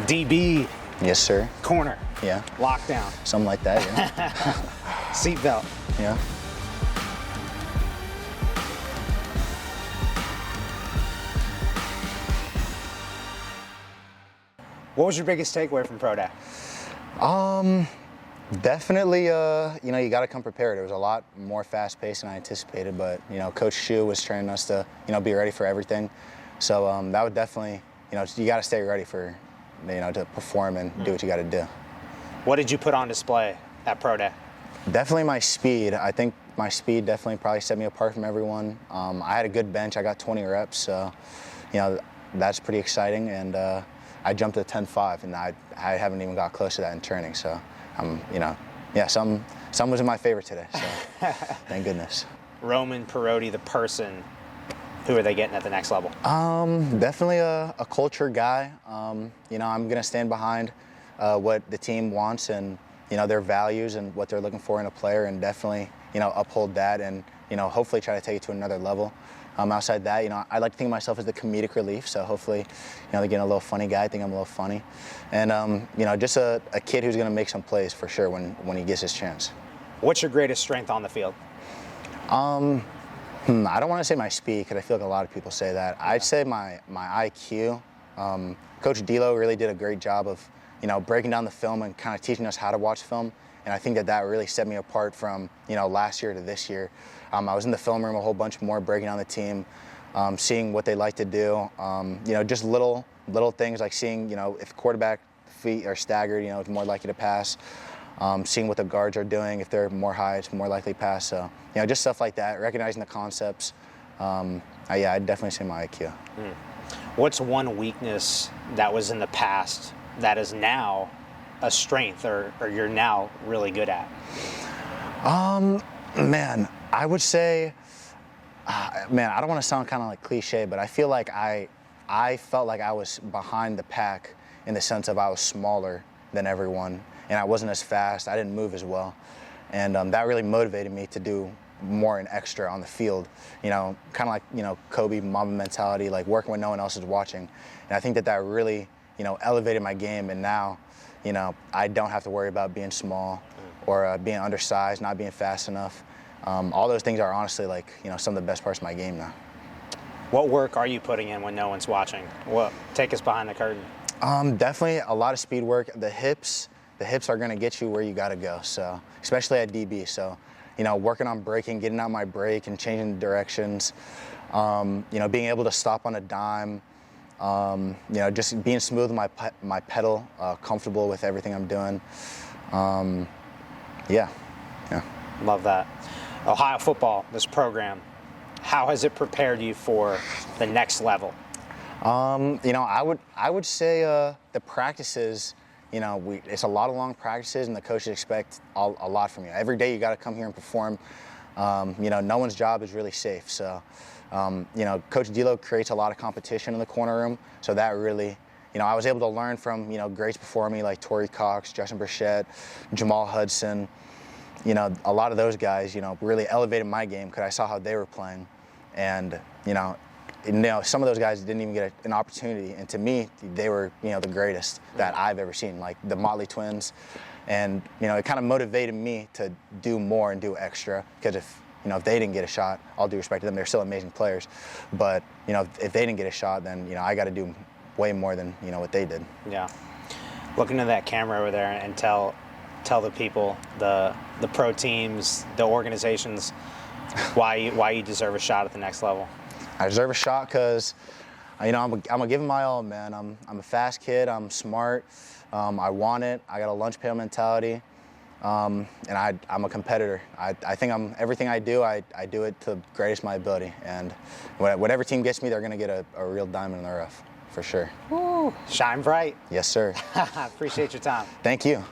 DB. Yes, sir. Corner. Yeah. Lockdown. Something like that, yeah. Seatbelt. Yeah. What was your biggest takeaway from Pro Day? Definitely, you got to come prepared. It was a lot more fast-paced than I anticipated, but, Coach Shu was training us to, be ready for everything. So that would definitely, you got to stay ready for, to perform and do what you got to do. What did you put on display at Pro Day? Definitely my speed. I think my speed definitely probably set me apart from everyone. I had a good bench. I got 20 reps, so, that's pretty exciting. And I jumped to 10.5, and I haven't even got close to that in training. So, some was in my favor today. So, thank goodness. Roman Parodie, the person, who are they getting at the next level? Definitely a culture guy. I'm going to stand behind what the team wants and, their values and what they're looking for in a player, and definitely, uphold that and, hopefully try to take it to another level. Outside that, I like to think of myself as the comedic relief, so hopefully, they're getting a little funny guy. I think I'm a little funny. And, just a kid who's going to make some plays for sure when he gets his chance. What's your greatest strength on the field? I don't want to say my speed, because I feel like a lot of people say that. I'd say my IQ. Coach D'Lo really did a great job of, breaking down the film and kind of teaching us how to watch film. And I think that really set me apart from, last year to this year. I was in the film room a whole bunch more, breaking down the team, seeing what they like to do. Just little things like seeing, if quarterback feet are staggered, it's more likely to pass. Seeing what the guards are doing, if they're more high, it's more likely to pass. So, just stuff like that, recognizing the concepts. I'd definitely say my IQ. What's one weakness that was in the past that is now a strength or you're now really good at? Man, I would say, I don't want to sound kind of like cliche, but I feel like I felt like I was behind the pack in the sense of I was smaller than everyone, and I wasn't as fast. I didn't move as well, and that really motivated me to do more and extra on the field. Kind of like Kobe Mamba mentality, like working when no one else is watching, and I think that really elevated my game. And now, I don't have to worry about being small or being undersized, not being fast enough. All those things are honestly like some of the best parts of my game now. What work are you putting in when no one's watching? Take us behind the curtain. Definitely a lot of speed work. The hips are going to get you where you got to go. So especially at DB. So working on braking, getting out my brake and changing directions. Being able to stop on a dime. Just being smooth with my pedal, comfortable with everything I'm doing. Yeah. Love that. Ohio football, this program, how has it prepared you for the next level? I would say the practices, it's a lot of long practices, and the coaches expect a lot from you. Every day you got to come here and perform. No one's job is really safe. So, Coach D'Lo creates a lot of competition in the corner room. So that really, I was able to learn from, greats before me like Torrey Cox, Justin Burchett, Jamal Hudson. A lot of those guys, really elevated my game because I saw how they were playing. And, some of those guys didn't even get an opportunity. And to me, they were, the greatest that I've ever seen, like the Motley Twins. And, it kind of motivated me to do more and do extra, because if they didn't get a shot, all due respect to them, they're still amazing players. But, if they didn't get a shot, then, I got to do way more than, what they did. Yeah. Look into that camera over there and tell the people, the pro teams, the organizations, why you deserve a shot at the next level. I deserve a shot because, I'm gonna give it my all, man. I'm a fast kid. I'm smart. I want it. I got a lunch pail mentality, and I'm a competitor. I think everything I do, I do it to the greatest of my ability. And whatever team gets me, they're gonna get a real diamond in the rough, for sure. Woo. Shine bright. Yes, sir. Appreciate your time. Thank you.